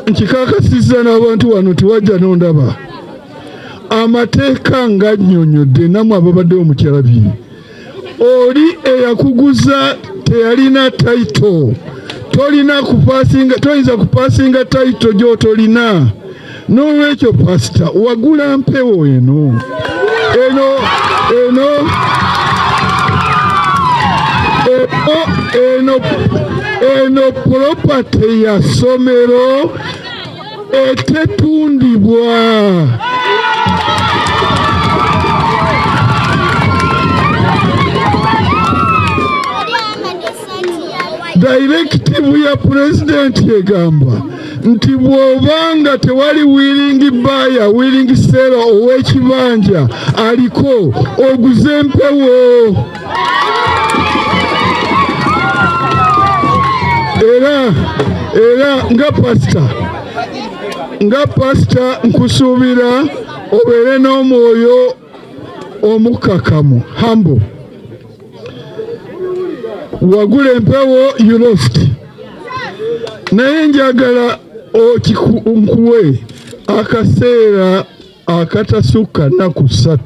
nkikakasiza n'abantu wano tiwajja n'ondaba amateeka nga nnyonnyodde namwe ababaddewo mu kyalabi oli eyakuguza teyalina tayito toyinza kupasinga tayito gy'otolina n'olwekyo pasita wagula mpewo eno property ya somero etetundibwa directive ya president egamba nti bw'obanga tewali willing buyer willing seller ow'ekibanja aliko oguze mpewo era nga pasita nkusuubira obeere n'omwoyo omukakamu humble. Wagula empewo you lost. Naye njagala nkuwe akaseera akatasukka nnaku 3.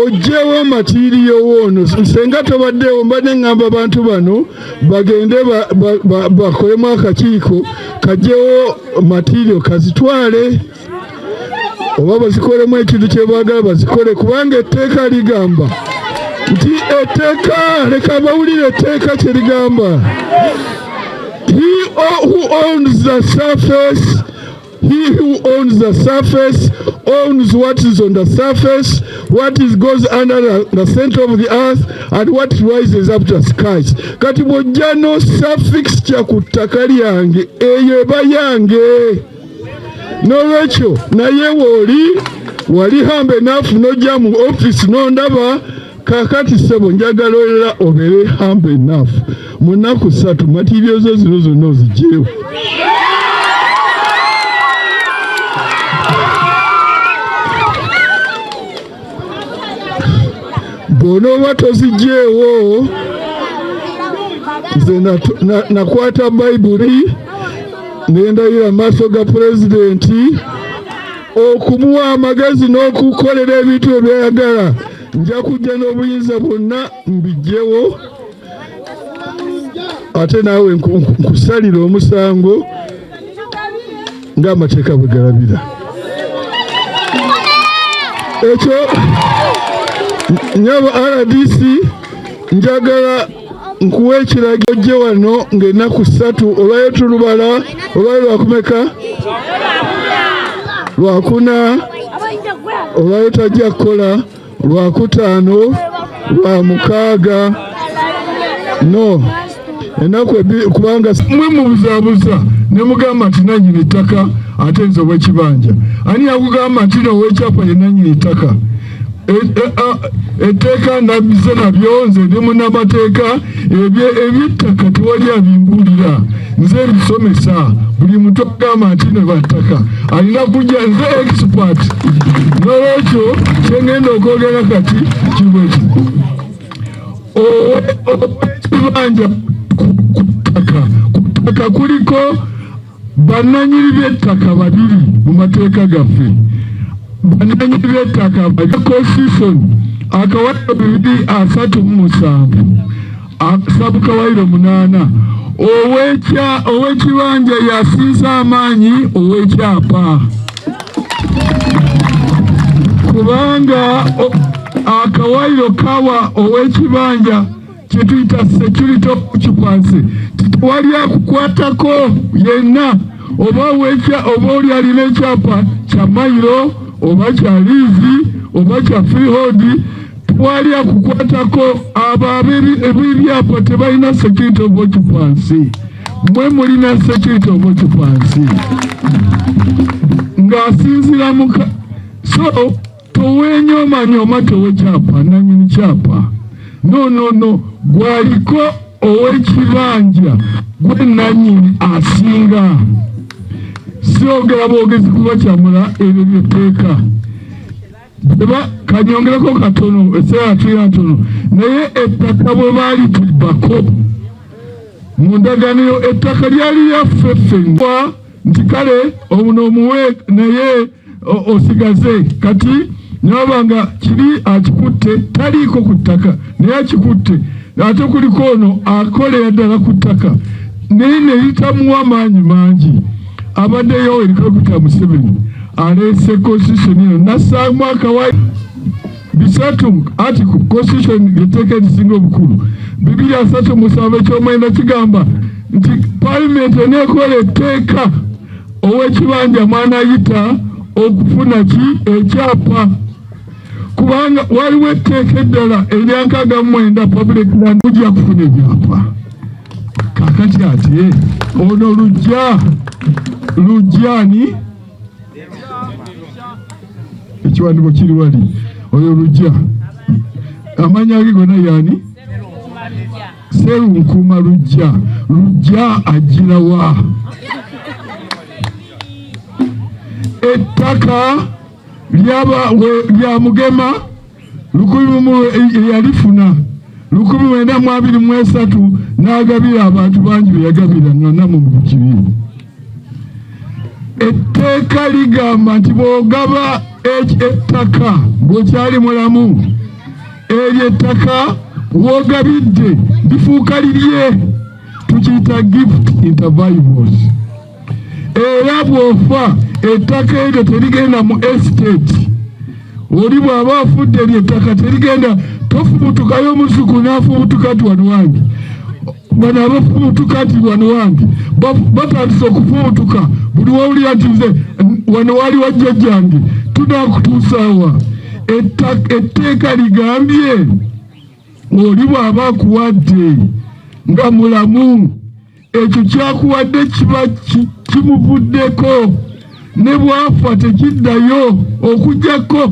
Ojewo matiriyo wono senga tobaddewo mbadde ngamba abantu bano bagende bakolemu akakiiko kajewo matiriyo kazitwale oba bazikolemu ekintu kye baagala bazikole kubanga etteeka ligamba nti etteeka leka bawulire etteeka kye ligamba he who owns the surface owns what is on the surface, what goes under the center of the earth, and what rises up to the skies. Kati bw'ojja no suffix kya ku ttaka lyange eyo eba yange. N'olwekyo naye wali hambe enough n'ojja mu office n'ondaba kakati ssebo njagala olera obeere hambe enough mu nnaku 3 materials zo zino zonna ozigyewo. Bw'onooba tozigyewo nze nakwata bayibuli nendayira maaso ga pulezidenti okumuwa amagezi n'okukolera ebintu ebyayagala. Nja kujja n'obuyinza bwonna mbijjewo ate naawe nkusalira omusango ng'amateeka bwe galabira. Ekyo nyaba RDC njagala nkuwe ekiragiro gye wano ng'ennaku 3 olwayo tulubala olwayo lwakumeka lwakuna olwayo tajja kukola lwakutaano lwamukaaga no ennaku kubanga mwe mubuzaabuza ne mugamba nti nannyini ttaka ate nze ow'ekibanja ani yakugamba nti n'ow'ekyapa ye nannyini ttaka. Etteeka nabbize nabyo nze ndi munnamateeka eby'ettaka tewali abimbuulira nze mbisomesa buli muntu okugamba nti ne battaka alina kujja nze expert. N'olwekyo kyengenda okwogera kati kibweki ow'ekibanja ku ttaka kuliko bannannyini b'ettaka 2 mu mateeka gaffe. Bannannyini b'ettaka constitution akawaliro 237 sabukawaliro 8 ow'ekibanja yasinza amaanyi ow'ekyapa kubanga akawaliro kawa ow'ekibanja kyetuyita security occupancy titwali akukwatako yenna oba oli alina ekyapa kya mayiro oba kya liizi oba kya freehold twali akukwatako abo ebyapa tebalina security of occupancy. Mwe mulina security of occupancy ng'asinzira muka so towenyoomanyoma towekyapa nannyini kyapa no gwaliko ow'ekibanja gwe nannyini asinga. Siogera bwogezi kubakyamula ebyo byetteeka beba kanyongerako katono eseera tuyatono naye ettaka bwe baali tubbako mu ndagaano ettaka lyali lyaffe ffenna nti kale omuno omuwe naye osigaze kati nabanga kiri akikutte taliiko ku ttaka naye akikutte ate kuliko ono akolera ddala ku ttaka naye ne litamuwa maanyi mangi abaddeyo erikakuta Museveni aleese constitution eno nassa mwaka wa bisatu article constitution yeteeka erisinga obukulu 237 ekyomwenda kigamba nti parliament eneekola etteeka ow'ekibanja mwanayita okufuna ekyapa kubanga waliwo etteeka eddala eryankaaga mu mwenda public land ujja kufuna ebyapa kakati ate ono lujjani ekiwandiiko kiri wali oyo lujja amanya ge gonna yani Serunkuma lujja agirawa ettaka lya Mugema yalifuna 1923 n'agabira abantu bangi beyagabira namu mu kibiina. Etteeka ligamba nti bw'ogaba ettaka bw'okyali mulamu eryo ettaka w'ogabidde lifuuka lirye, tukiyita gift intervivals. Era bw'ofa ettaka eryo terigenda mu estate. Oli bw'aba afudde ly'ettaka terigenda tofubutukayo musuku n'afubutuka ti wano wange. Bano abafubutuka ti wano wange batandise okufubutuka buli wawulira nti nze wano wali wajja jange tunakutuusaawa. Etteeka ligambye oli bw'aba akuwadde nga mulamu ekyo kyakuwadde kiba kimuvuddeko, ne bwafa tekiddayo okujjako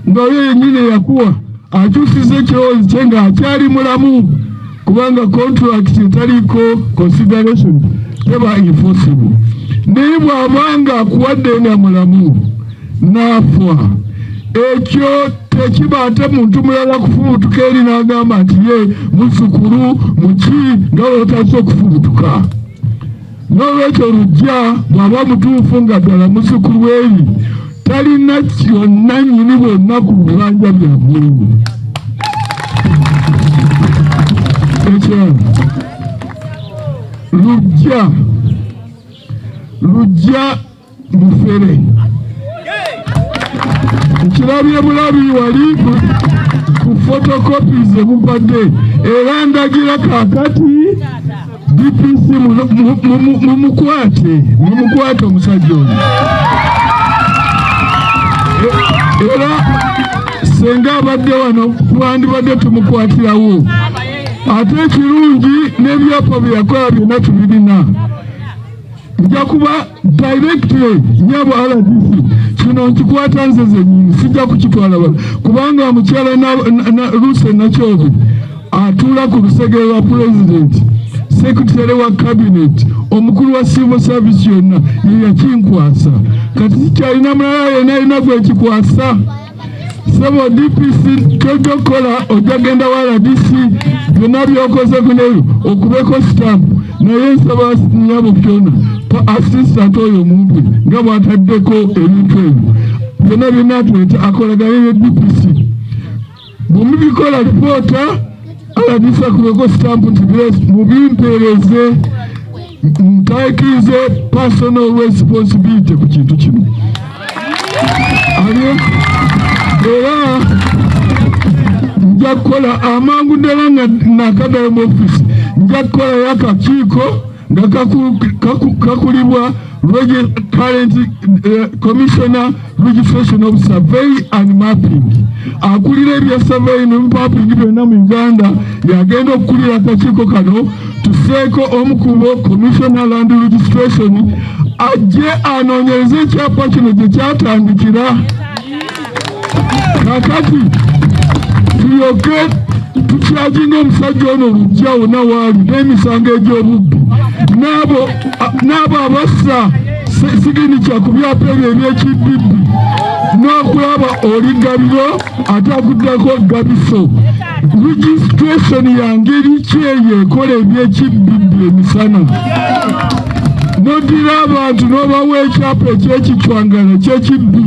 nga yo yennyini yakuwa akyusiza ekirowoozo kye nga akyali mulamu, kubanga contract etaliiko consideration teba enforceable. Naye bw'abanga akuwadde nga mulamu n'afa, ekyo tekiba ate muntu mulala kufubutuka eri n'agamba nti ye musukulu muki nga weotasa okufubutuka. N'olwekyo lujja bw'aba mutuufu nga ddala musukulu eri talina kyonna nnyini bwonna ku bibanja byammwe. Ekyalo lujja mufere nkirabye mulabi wali ku photocopies emupadde, era ndagira kakati DPC mumukwate omusajja oyo. Era senga abadde wano twandibadde tumukwatirawo. Ate ekirungi n'ebyapa bye yakola byonna tubirina. Nja kuba directly nyabo RDC kino nkikwata nze zennyini, sijja kukitwala wala kubanga omukyala na Luse Nakyobe atuula ku lusegere lwa president, secretary wa cabinet, omukulu wa civil service yonna ye yakinkwasa. Kati kikyalina mulala yena alina gwe kikwasa. Sebo DPC kyojokola ojja genda wa RDC byonna byokoze kuneyo okubeko stamp, naye nsaba nyabo byonna assistant oyo omuntu nga bw'ataddeko ebintu ebyo byonna byonna tweta akolaganye ne DPC. Bwemubikola lipoota RDC akubeko stamp nti mubimpeereze, ntaikirize personal responsibility ku kintu kino. Era nja kukola amangu ddala nga nakaddayo mu office, nja kukola y'akakiiko nga kakulibwa current commissioner registration of survey and mapping. Akulira ebya survey ne mapping byonna mu Uganda yagenda okukulira akakiiko kano, tuseeko omukubo commissioner land registration ajje anoonyereze ekyapa kino gye kyatandikira. Kakati tulyoke tukyaginga omusajja ono lujja wonna waali n'emisango egy'obubbi n'abo abassa sigini kyaku byapa ebyo eby'ekiddibbi n'okulaba oli Gabiro atakuddako Gabiso. Registration yangeri ki eyo ekola ebyekibibbi emisana. Nodira abantu n'obawa ekyapa ekyekicwangana kyekibbi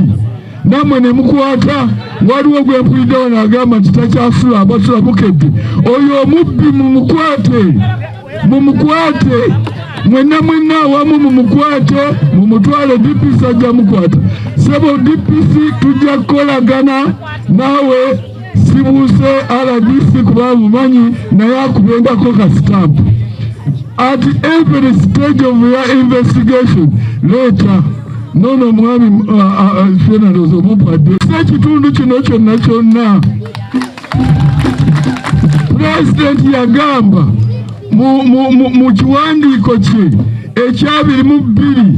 namwe ne mukwata waliwo gwe mpulidde wano agamba nti takyasula abasula bukedde. Oyo omubbi mumukwate mwenna awamu mumukwate mumutwale DPC ajja mukwata. Sebo DPC tujja kukolagana naawe sibuuse RDC kuba mumanyi naye akubendako ka stamp. At every stage of your investigation later nono mwami funerals omupadde sekitundu kino kyonna President yagamba mu kiwandiiko kye ekya22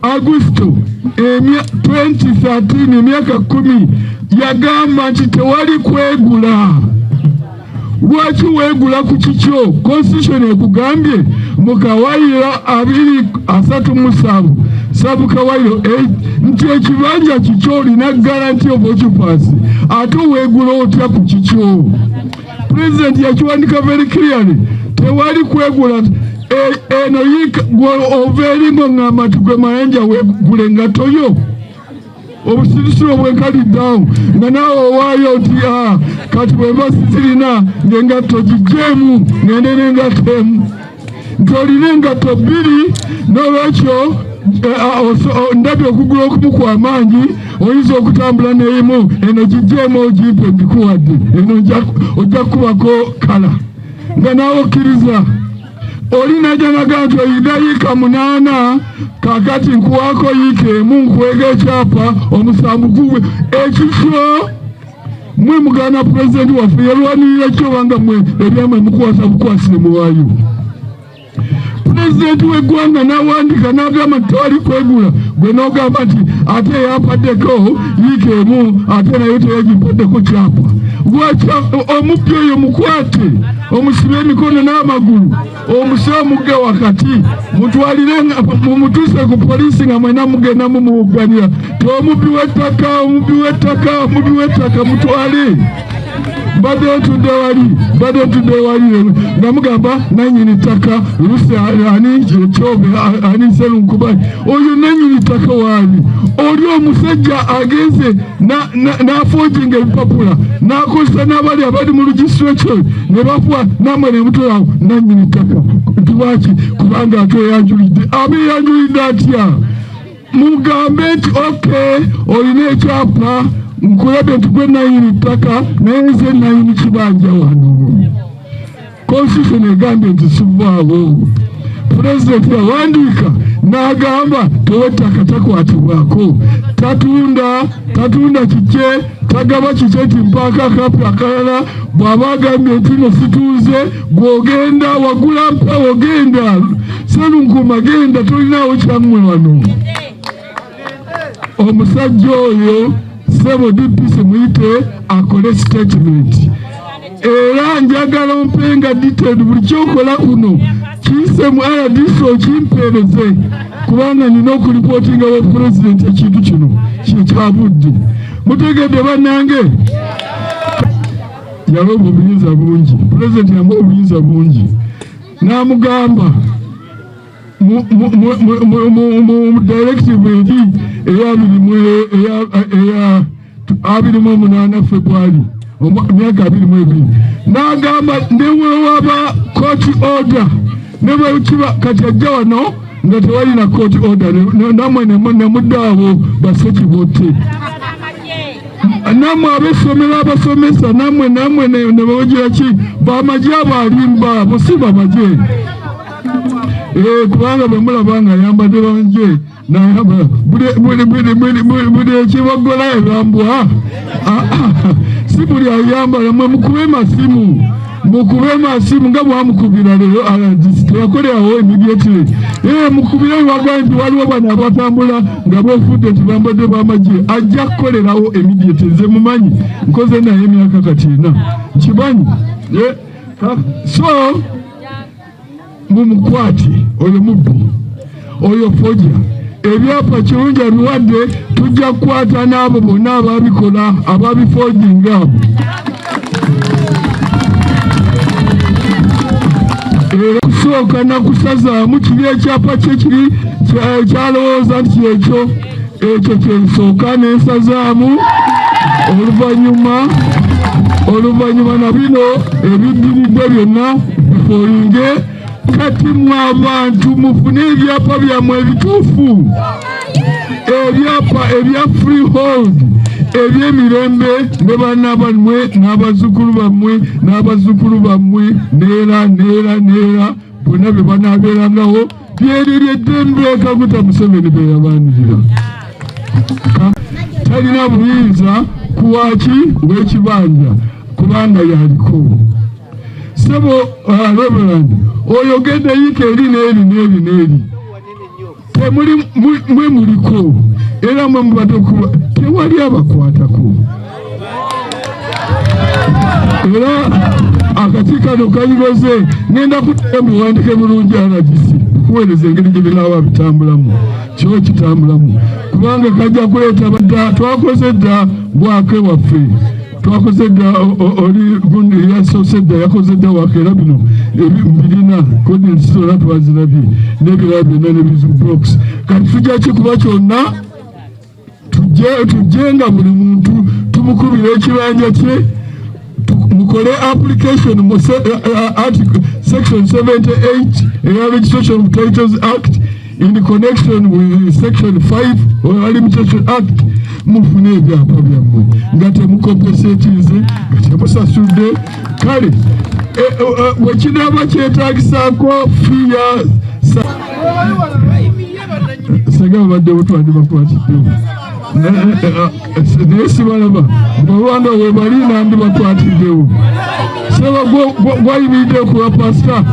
Agusto 2013 emyaka 10 yagamba nti tewali kwegula. Lwaki weegula ku kikyo? Constitution ekugambye mu Kawayiro 237 sabu Kawayiro 8 nti ekibanja kikyo olina guarantee of occupancy ate weegula otya ku kikyo? President yakiwandika very clearly tewali kwegula. Eno oveeringo ngamba nti gwe Mayanja weegule ngatoyo obusirisiro bwenkaliddawo nga naawe owaayo nti kati bwemba sizirina ng'engatto gijeemu ngende n'engatto emu nti olina engatto 2 n'olwekyo ndabye okugula okumu kw'amaanyi oyinza okutambula n'emu eno gijeemu ogimpe mbikuwadde eno ojja kubako kala nga naawe okkiriza. Olina janaga nti oyina yiika 8 kakati nkuwaako yiika emu nkuwega ekyapa omusanvu gugwe ekifo mwe mugana President waffe yalwanirira kyobanga mwe ebyama mukwasa bukwasire muwaayo. President w'eggwanga n'awandika n'agamba nti tewali kwegula gwe n'ogamba nti ate yampaddeko yiika emu ate nayo teyagimpaddeko kyapa. Omubbi oyo mukwate omusibe emikono n'amagulu omuse omugge wakati mutwalire mumutuse ku polisi nga mwena mugenda mumuwuganira ti omubbi w'ettaka mutwale. Mbadde ntudde wali namugamba nannyini ttaka lusi ani ekyobe ani Sserunkuba oyo nannyini ttaka waali. Oli omusajja agenze n'afoojinga ebipapula n'akozesa n'abali abali mu registration ne bafuwa namwe ne mutolawo nannyini ttaka. Lwaki? Kubanga ate eyanjulidde. Abe yanjulidde atya? Mugambe nti okay olina ekyapa nkulabe nti gwe nannyini ttaka naye nze nannyini kibanja wano. Constitution egambye nti sivaawo. President yawandiika n'agamba tewettaka takwatibwako. Tatunda kikye tagaba kikye nti mpaaka akapi akalala bw'aba agambye nti no situuze gw'ogenda wagula mpa ogenda Sserunkuma genda tolinaawo kyammwe wano. Omusajja oyo Sebo DPC muyite akole statement. Era njagala ompenga detailed buli kyokola kuno kiyise mu RDC okimpeereze kubanga nina okulipotinga wa President ekintu kino kyabudde. Mutegedde bannange yalomba obuyinza bungi. President yamuwa obuyinza bungi n'amugamba mu directive eri eya 28 February myaka 22 n'agamba newewaba court order newekiba kati ajja wano nga tewali na court order namwe nemuddaabo basekibote namwe abesomera abasomesa namwe nebawogira ki bamagye abalimba musiba amagye kubanga bemulabanga ayambadde banje nayamba buli ekibagola ebambwa si buli ayambala mwe mukube masimu nga bwamukubira leero teyakolerawo immediately mukubire wagambe nti waliwo bano abatambula nga befudde nti bambadde bamagye ajja kukolerawo immediately. Nze mumanyi nkoze naye emyaka kati 4 nkimanyi. So mumukwate oyo mubbi oyo foja ebyapa kirungi abiwadde tujja kukwata n'abo bonna ababikola ababifojinga abo. Kusooka nakusazaamu kiri ekyapa kye kiri kyalowooza nti ekyo kyensooka nensazaamu oluvannyuma na bino ebiddiridde byonna bifoyinge. Kati mwe abantu mufune ebyapa byammwe ebituufu, ebyapa ebya freehold ebyemirembe ne banna bammwe n'abazzukulu bammwe neera bonna bye banaabeerangaho byererye eddembe Kaguta Museveni be yabaanirira. Talina buyinza kuwaaki w'ekibanja kubanga yaliko. Sebo Reverend oyogedde yiika eri n'eri temuli mwe muliko era mwe mubadde okuba tewali abakwatako. Era akati kano kayigoze ngenda kutera muwandike bulungi RDC kuweereza engeri gye binaaba bitambulamu kyo kitambulamu kubanga kajja kuleeta badda twakoze dda bwake waffe twakoze dda oli gundi yasoose dda yakoze dda wakeera bino mbirina kodi ensizona twazirabye n'ebirala byonna n'ebizu box kati tujja kikuba kyonna tujjenga buli muntu tumukubira ekibanja kye mukole application mu article section 78 of Registration of Titles Act in connection with section 5 of Limitation Act. Mufune ebyapa byammwe nga temukompesetinze nga temusasudde kale wekinaaba kyetaagisaako fiya sagaba badde butwandi bakwatiddewo naye sibalaba bwewanga webali nandi bakwatiddewo seba gwayimiridde kuba pasita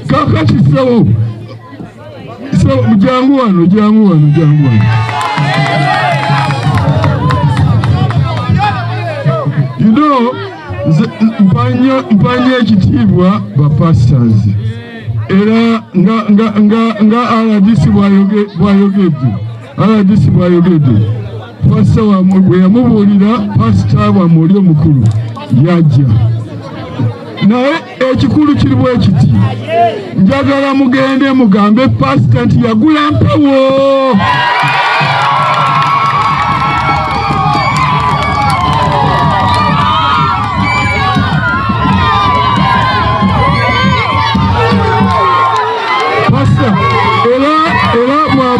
kakati sebo jangu wano mpanya ekitiibwa ba pastors era nga RDC bwayogedde pasita wamwe bwe yamubuulira pasita wamwe oli omukulu yajja naye ekikulu kiri bwe kiti njagala mugende mugambe pasita nti yagula mpewo